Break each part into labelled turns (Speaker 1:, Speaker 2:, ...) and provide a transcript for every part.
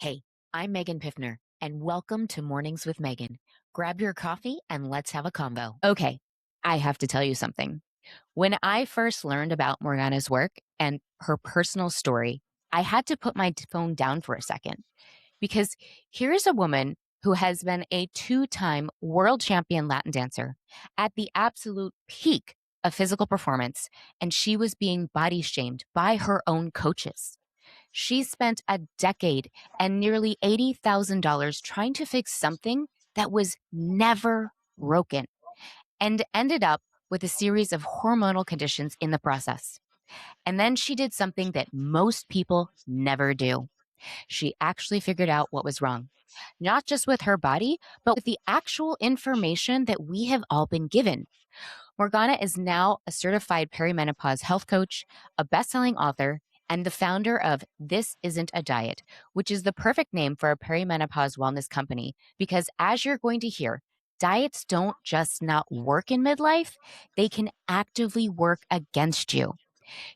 Speaker 1: Hey, I'm Megan Piffner, and welcome to Mornings with Megan. Grab your coffee and let's have a convo. Okay, I have to tell you something. When I first learned about Morgana's work and her personal story, I had to put my phone down for a second because here's a woman who has been a two-time world champion Latin dancer at the absolute peak of physical performance, and she was being body shamed by her own coaches. She spent a decade and nearly $80,000 trying to fix something that was never broken and ended up with a series of hormonal conditions in the process. And then she did something that most people never do. She actually figured out what was wrong, not just with her body, but with the actual information that we have all been given. Morgana is now a certified perimenopause health coach, a best-selling author, and the founder of This Isn't a Diet, which is the perfect name for a perimenopause wellness company because as you're going to hear, diets don't just not work in midlife, they can actively work against you.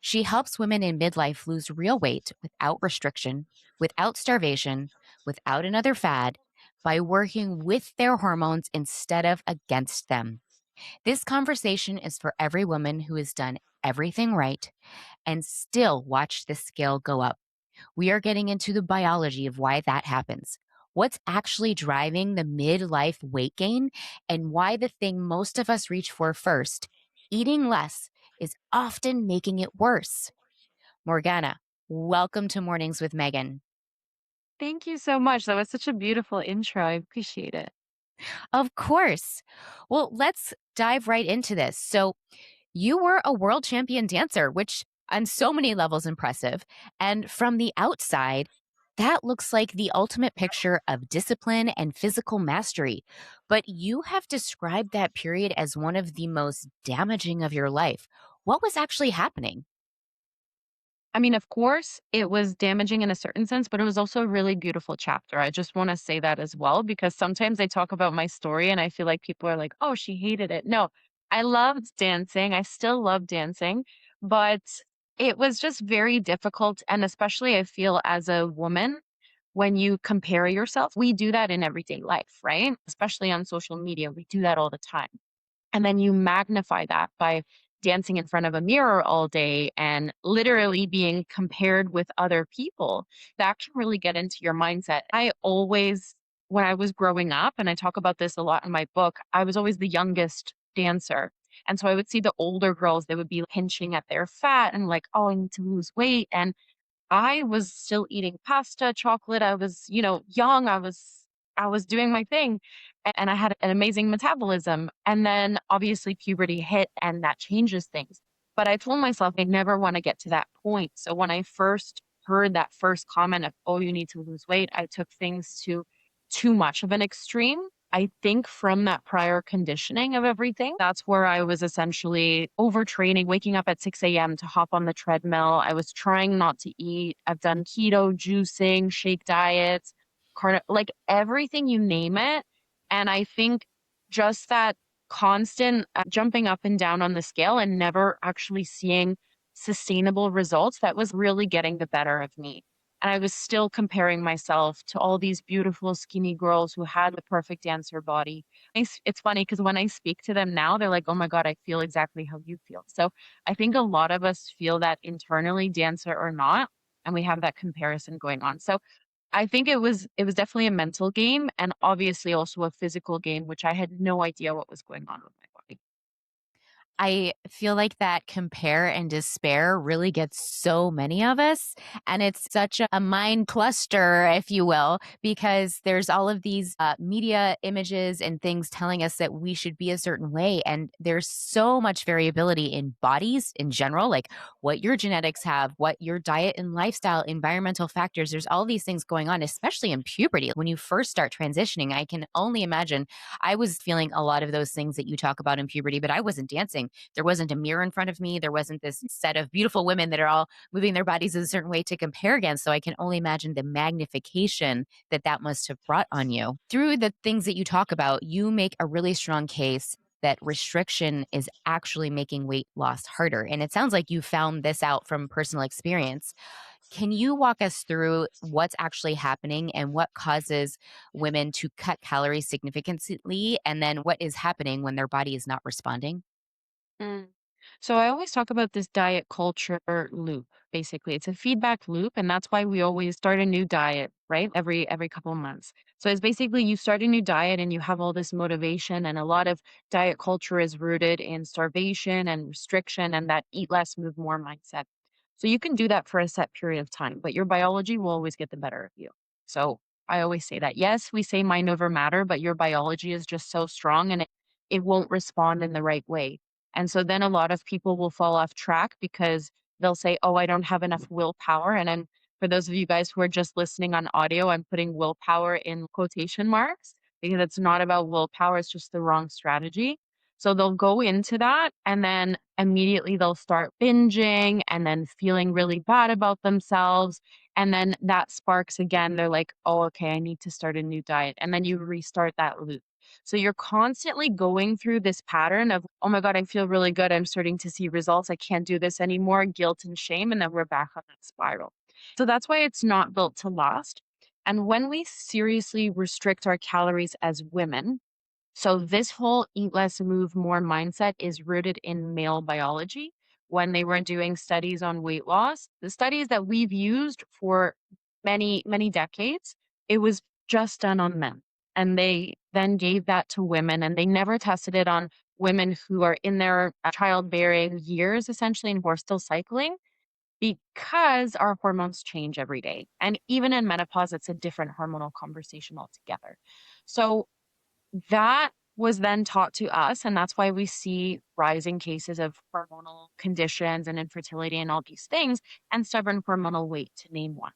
Speaker 1: She helps women in midlife lose real weight without restriction, without starvation, without another fad, by working with their hormones instead of against them. This conversation is for every woman who has done everything right and still watched the scale go up. We are getting into the biology of why that happens, what's actually driving the midlife weight gain, and why the thing most of us reach for first, eating less, is often making it worse. Morgana, welcome to Mornings with Megan.
Speaker 2: Thank you so much. That was such a beautiful intro. I appreciate it.
Speaker 1: Of course. Well, let's dive right into this. So, you were a world champion dancer, which on so many levels impressive. And from the outside, that looks like the ultimate picture of discipline and physical mastery. But you have described that period as one of the most damaging of your life. What was actually happening?
Speaker 2: I mean, of course, it was damaging in a certain sense, but it was also a really beautiful chapter. I just want to say that as well, because sometimes I talk about my story and I feel like people are like, oh, she hated it. No, I loved dancing. I still love dancing, but it was just very difficult. And especially, I feel as a woman, when you compare yourself, we do that in everyday life, right? Especially on social media, we do that all the time. And then you magnify that by dancing in front of a mirror all day and literally being compared with other people. That can really get into your mindset. I always, when I was growing up, and I talk about this a lot in my book, I was always the youngest dancer. And so I would see the older girls, they would be pinching at their fat and like, oh, I need to lose weight. And I was still eating pasta, chocolate. I was, young. I was doing my thing and I had an amazing metabolism. And then obviously puberty hit and that changes things. But I told myself I never want to get to that point. So when I first heard that first comment of, oh, you need to lose weight, I took things to too much of an extreme. I think from that prior conditioning of everything, that's where I was essentially overtraining, waking up at 6 a.m. to hop on the treadmill. I was trying not to eat. I've done keto, juicing, shake diets, like everything, you name it. And I think just that constant jumping up and down on the scale and never actually seeing sustainable results, that was really getting the better of me. And I was still comparing myself to all these beautiful skinny girls who had the perfect dancer body. It's funny because when I speak to them now, they're like, oh my God, I feel exactly how you feel. So I think a lot of us feel that internally, dancer or not, and we have that comparison going on. So I think it was definitely a mental game and obviously also a physical game, which I had no idea what was going on with my body.
Speaker 1: I feel like that compare and despair really gets so many of us. And it's such a mind cluster, if you will, because there's all of these media images and things telling us that we should be a certain way. And there's so much variability in bodies in general, like what your genetics have, what your diet and lifestyle, environmental factors. There's all these things going on, especially in puberty. When you first start transitioning, I can only imagine I was feeling a lot of those things that you talk about in puberty, but I wasn't dancing. There wasn't a mirror in front of me. There wasn't this set of beautiful women that are all moving their bodies a certain way to compare against. So I can only imagine the magnification that that must have brought on you. Through the things that you talk about, you make a really strong case that restriction is actually making weight loss harder. And it sounds like you found this out from personal experience. Can you walk us through what's actually happening and what causes women to cut calories significantly? And then what is happening when their body is not responding?
Speaker 2: Mm. So I always talk about this diet culture loop. Basically, it's a feedback loop, and that's why we always start a new diet, right? Every couple of months. So it's basically you start a new diet and you have all this motivation, and a lot of diet culture is rooted in starvation and restriction and that eat less, move more mindset. So you can do that for a set period of time, but your biology will always get the better of you. So I always say that. Yes, we say mind over matter, but your biology is just so strong and it won't respond in the right way. And so then a lot of people will fall off track because they'll say, "Oh, I don't have enough willpower." And I'm for those of you guys who are just listening on audio, I'm putting willpower in quotation marks because it's not about willpower, it's just the wrong strategy. So they'll go into that and then immediately they'll start binging and then feeling really bad about themselves. And then that sparks again. They're like, "Oh, okay, I need to start a new diet." And then you restart that loop. So you're constantly going through this pattern of, oh my God, I feel really good. I'm starting to see results. I can't do this anymore. Guilt and shame. And then we're back on that spiral. So that's why it's not built to last. And when we seriously restrict our calories as women, so this whole eat less, move more mindset is rooted in male biology. When they were doing studies on weight loss, the studies that we've used for many, many decades, it was just done on men. And they then gave that to women and they never tested it on women who are in their childbearing years, essentially, and who are still cycling because our hormones change every day. And even in menopause, it's a different hormonal conversation altogether. So that was then taught to us, and that's why we see rising cases of hormonal conditions and infertility and all these things, and stubborn hormonal weight, to name one.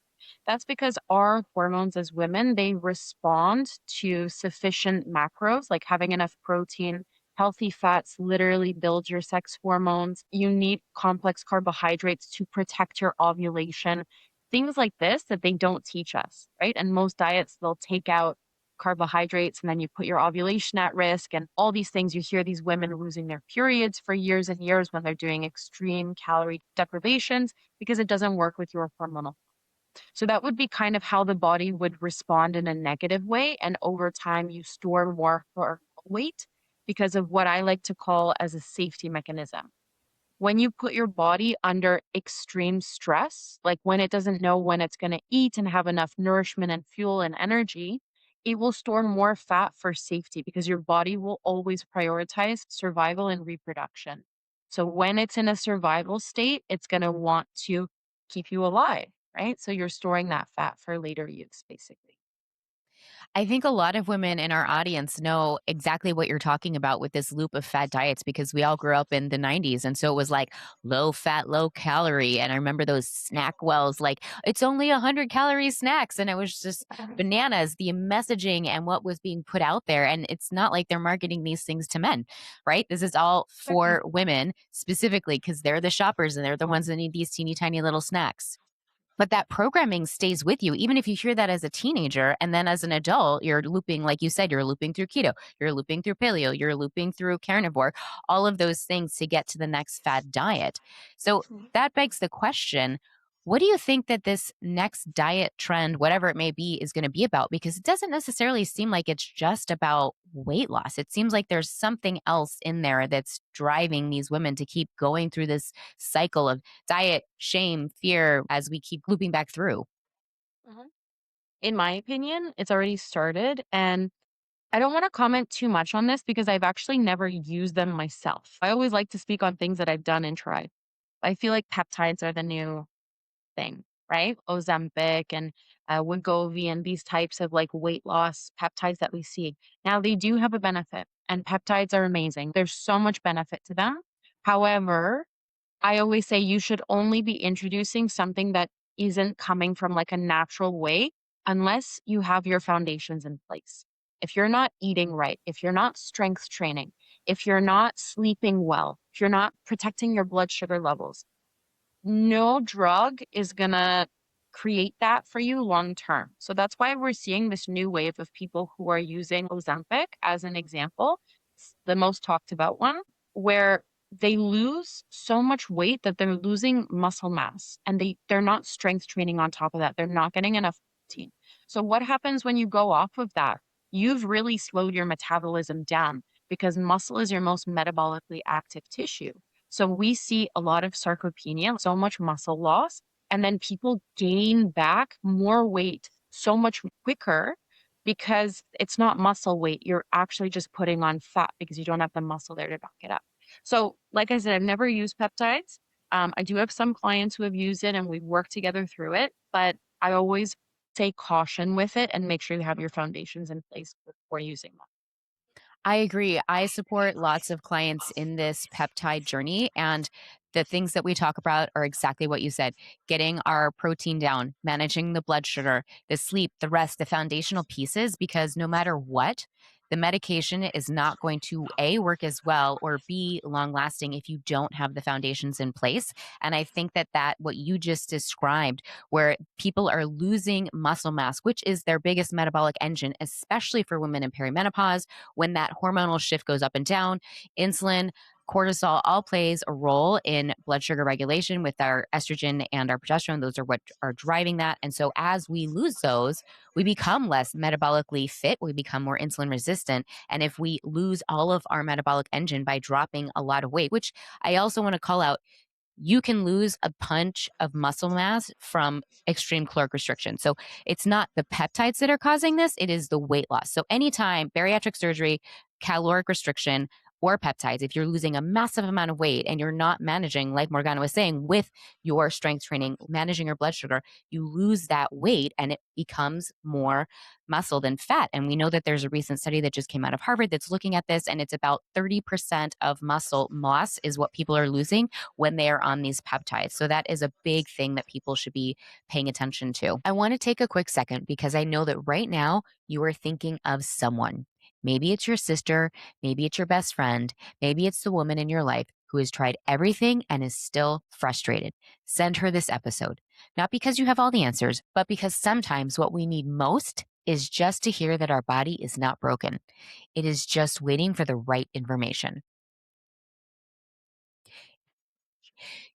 Speaker 2: That's because our hormones as women, they respond to sufficient macros, like having enough protein. Healthy fats literally build your sex hormones. You need complex carbohydrates to protect your ovulation. Things like this that they don't teach us, right? And most diets, they'll take out carbohydrates and then you put your ovulation at risk and all these things. You hear these women losing their periods for years and years when they're doing extreme calorie deprivations because it doesn't work with your hormonal. So that would be kind of how the body would respond in a negative way. And over time, you store more for weight because of what I like to call as a safety mechanism. When you put your body under extreme stress, like when it doesn't know when it's going to eat and have enough nourishment and fuel and energy, it will store more fat for safety because your body will always prioritize survival and reproduction. So when it's in a survival state, it's going to want to keep you alive, right? So you're storing that fat for later use, basically.
Speaker 1: I think a lot of women in our audience know exactly what you're talking about with this loop of fad diets because we all grew up in the 90s. And so it was like low fat, low calorie. And I remember those snack wells, like it's only 100 calorie snacks. And it was just bananas, the messaging and what was being put out there. And it's not like they're marketing these things to men, right? This is all for women specifically because they're the shoppers and they're the ones that need these teeny tiny little snacks. But that programming stays with you, even if you hear that as a teenager. And then as an adult, you're looping, like you said, you're looping through keto, you're looping through paleo, you're looping through carnivore, all of those things to get to the next fad diet. So that begs the question, what do you think that this next diet trend, whatever it may be, is going to be about? Because it doesn't necessarily seem like it's just about weight loss. It seems like there's something else in there that's driving these women to keep going through this cycle of diet, shame, fear as we keep looping back through.
Speaker 2: Mhm. In my opinion, it's already started. And I don't want to comment too much on this because I've actually never used them myself. I always like to speak on things that I've done and tried. I feel like peptides are the new thing, right? Ozempic and Wegovy and these types of like weight loss peptides that we see. Now, they do have a benefit, and peptides are amazing. There's so much benefit to them. However, I always say you should only be introducing something that isn't coming from like a natural way unless you have your foundations in place. If you're not eating right, if you're not strength training, if you're not sleeping well, if you're not protecting your blood sugar levels, no drug is going to create that for you long term. So that's why we're seeing this new wave of people who are using Ozempic as an example, the most talked about one, where they lose so much weight that they're losing muscle mass, and they're not strength training on top of that. They're not getting enough protein. So what happens when you go off of that? You've really slowed your metabolism down because muscle is your most metabolically active tissue. So we see a lot of sarcopenia, so much muscle loss, and then people gain back more weight so much quicker because it's not muscle weight. You're actually just putting on fat because you don't have the muscle there to back it up. So, like I said, I've never used peptides. I do have some clients who have used it and we've worked together through it, but I always say caution with it and make sure you have your foundations in place before using them.
Speaker 1: I agree. I support lots of clients in this peptide journey. And the things that we talk about are exactly what you said: getting our protein down, managing the blood sugar, the sleep, the rest, the foundational pieces, because no matter what, the medication is not going to A, work as well, or B, long lasting if you don't have the foundations in place. And I think that what you just described, where people are losing muscle mass, which is their biggest metabolic engine, especially for women in perimenopause, when that hormonal shift goes up and down, insulin, cortisol all plays a role in blood sugar regulation with our estrogen and our progesterone. Those are what are driving that. And so as we lose those, we become less metabolically fit, we become more insulin resistant. And if we lose all of our metabolic engine by dropping a lot of weight, which I also want to call out, you can lose a punch of muscle mass from extreme caloric restriction. So it's not the peptides that are causing this, it is the weight loss. So anytime bariatric surgery, caloric restriction, or peptides, if you're losing a massive amount of weight and you're not managing, like Morgana was saying, with your strength training, managing your blood sugar, you lose that weight and it becomes more muscle than fat. And we know that there's a recent study that just came out of Harvard that's looking at this, and it's about 30% of muscle mass is what people are losing when they are on these peptides. So that is a big thing that people should be paying attention to. I want to take a quick second because I know that right now you are thinking of someone. Maybe it's your sister, maybe it's your best friend, maybe it's the woman in your life who has tried everything and is still frustrated. Send her this episode. Not because you have all the answers, but because sometimes what we need most is just to hear that our body is not broken. It is just waiting for the right information.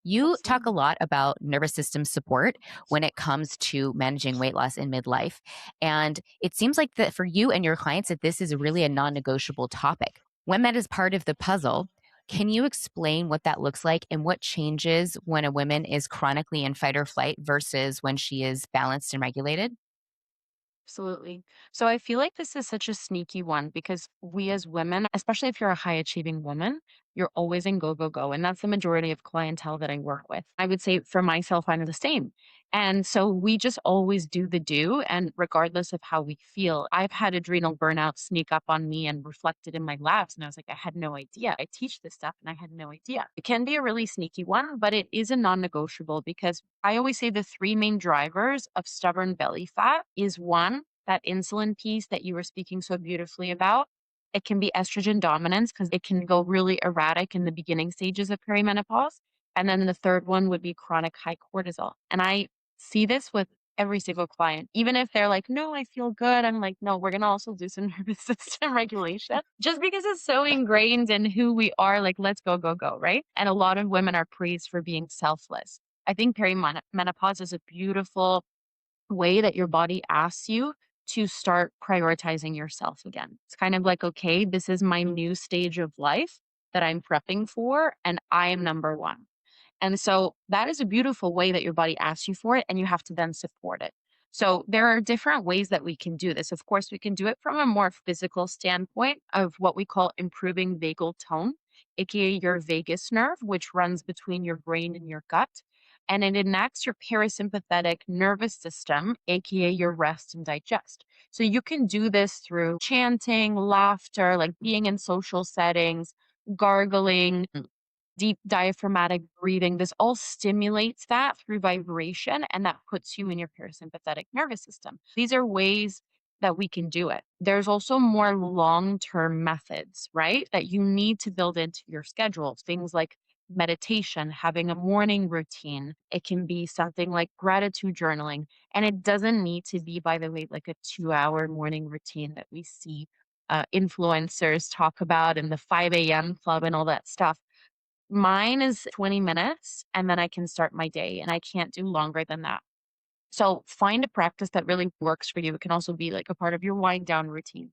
Speaker 1: You talk a
Speaker 2: Absolutely.
Speaker 1: lot about nervous system support when it comes to managing weight loss in midlife. And it seems like that for you and your clients that this is really a non-negotiable topic. When that is part of the puzzle, can you explain what that looks like and what changes when a woman is chronically in fight or flight versus when she is balanced and regulated?
Speaker 2: Absolutely. So I feel like this is such a sneaky one because we as women, especially if you're a high achieving woman, you're always in go, go, go. And that's the majority of clientele that I work with. I would say for myself, I'm the same. And so we just always do the do. And regardless of how we feel, I've had adrenal burnout sneak up on me and reflected in my labs. And I was like, I had no idea. I teach this stuff and I had no idea. It can be a really sneaky one, but it is a non negotiable because I always say the three main drivers of stubborn belly fat is one, that insulin piece that you were speaking so beautifully about. It can be estrogen dominance because it can go really erratic in the beginning stages of perimenopause. And then the third one would be chronic high cortisol. And I see this with every single client. Even if they're like, no, I feel good. I'm like, no, we're going to also do some nervous system regulation just because it's so ingrained in who we are. Like, let's go, go, go. Right. And a lot of women are praised for being selfless. I think perimenopause is a beautiful way that your body asks you to start prioritizing yourself again. It's kind of like, okay, this is my new stage of life that I'm prepping for, and I am number one. And so that is a beautiful way that your body asks you for it, and you have to then support it. So there are different ways that we can do this. Of course, we can do it from a more physical standpoint of what we call improving vagal tone, aka your vagus nerve, which runs between your brain and your gut. And it enacts your parasympathetic nervous system, aka your rest and digest. So you can do this through chanting, laughter, like being in social settings, gargling, deep diaphragmatic breathing. This all stimulates that through vibration, and that puts you in your parasympathetic nervous system. These are ways that we can do it. There's also more long term methods, right? That you need to build into your schedule. Things like meditation, having a morning routine. It can be something like gratitude journaling. And it doesn't need to be, by the way, like a 2 hour morning routine that we see influencers talk about in the 5 a.m. club and all that stuff. Mine is 20 minutes and then I can start my day and I can't do longer than that. So find a practice that really works for you. It can also be like a part of your wind down routine.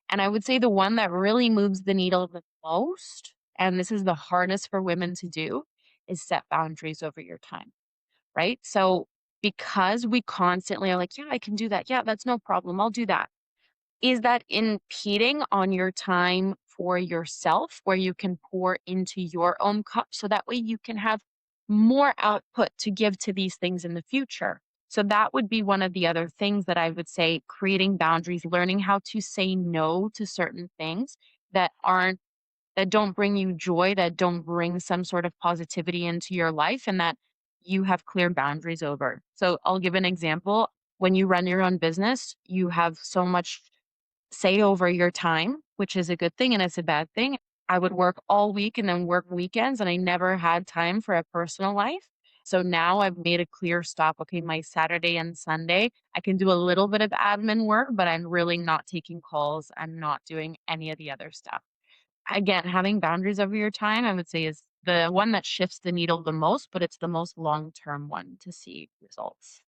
Speaker 2: And I would say the one that really moves the needle the most, and this is the hardest for women to do, is set boundaries over your time, right? So because we constantly are like, yeah, I can do that. Yeah, that's no problem. I'll do that. Is that impeding on your time for yourself where you can pour into your own cup so that way you can have more output to give to these things in the future? So that would be one of the other things that I would say creating boundaries, learning how to say no to certain things that aren't that don't bring you joy, that don't bring some sort of positivity into your life and that you have clear boundaries over. So I'll give an example. When you run your own business, you have so much say over your time, which is a good thing and it's a bad thing. I would work all week and then work weekends, and I never had time for a personal life. So now I've made a clear stop. Okay, my Saturday and Sunday, I can do a little bit of admin work, but I'm really not taking calls. I'm not doing any of the other stuff. Again, having boundaries over your time, I would say, is the one that shifts the needle the most, but it's the most long term one to see results.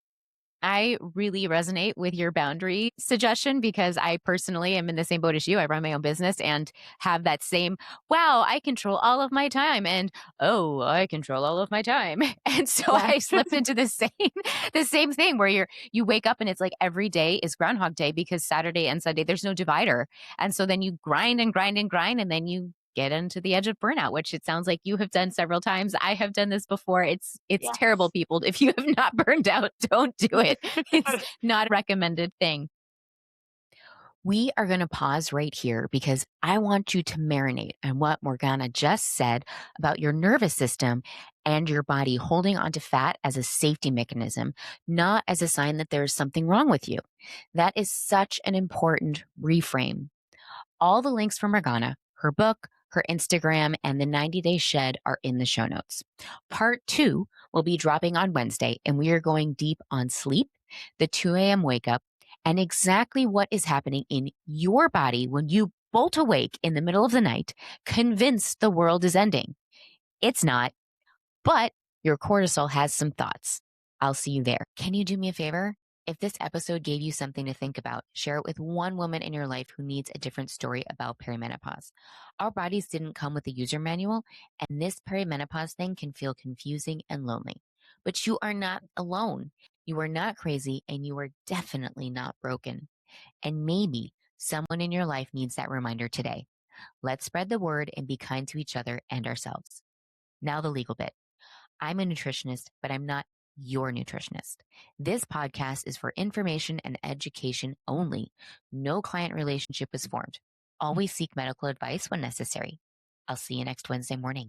Speaker 1: I really resonate with your boundary suggestion because I personally am in the same boat as you. I run my own business and have that same, wow, I control all of my time and oh, I control all of my time. And so
Speaker 2: Yeah.
Speaker 1: I slip into the same the same thing where you wake up and it's like every day is groundhog day because Saturday and Sunday there's no divider. And so then you grind and grind and grind and then you get into the edge of burnout, which it sounds like you have done several times. I have done this before. It's terrible,
Speaker 2: Yes.
Speaker 1: people. If you have not burned out, don't do it. It's not a recommended thing. We are going to pause right here because I want you to marinate on what Morgana just said about your nervous system and your body holding onto fat as a safety mechanism, not as a sign that there is something wrong with you. That is such an important reframe. All the links from Morgana, her book, her Instagram, and the 90-Day Shed are in the show notes. Part 2 will be dropping on Wednesday, and we are going deep on sleep, the 2 a.m. wake up, and exactly what is happening in your body when you bolt awake in the middle of the night, convinced the world is ending. It's not, but your cortisol has some thoughts. I'll see you there. Can you do me a favor? If this episode gave you something to think about, share it with one woman in your life who needs a different story about perimenopause. Our bodies didn't come with a user manual, and this perimenopause thing can feel confusing and lonely. But you are not alone. You are not crazy, and you are definitely not broken. And maybe someone in your life needs that reminder today. Let's spread the word and be kind to each other and ourselves. Now, the legal bit. I'm a nutritionist, but I'm not your nutritionist. This podcast is for information and education only. No client relationship is formed. Always seek medical advice when necessary. I'll see you next Wednesday morning.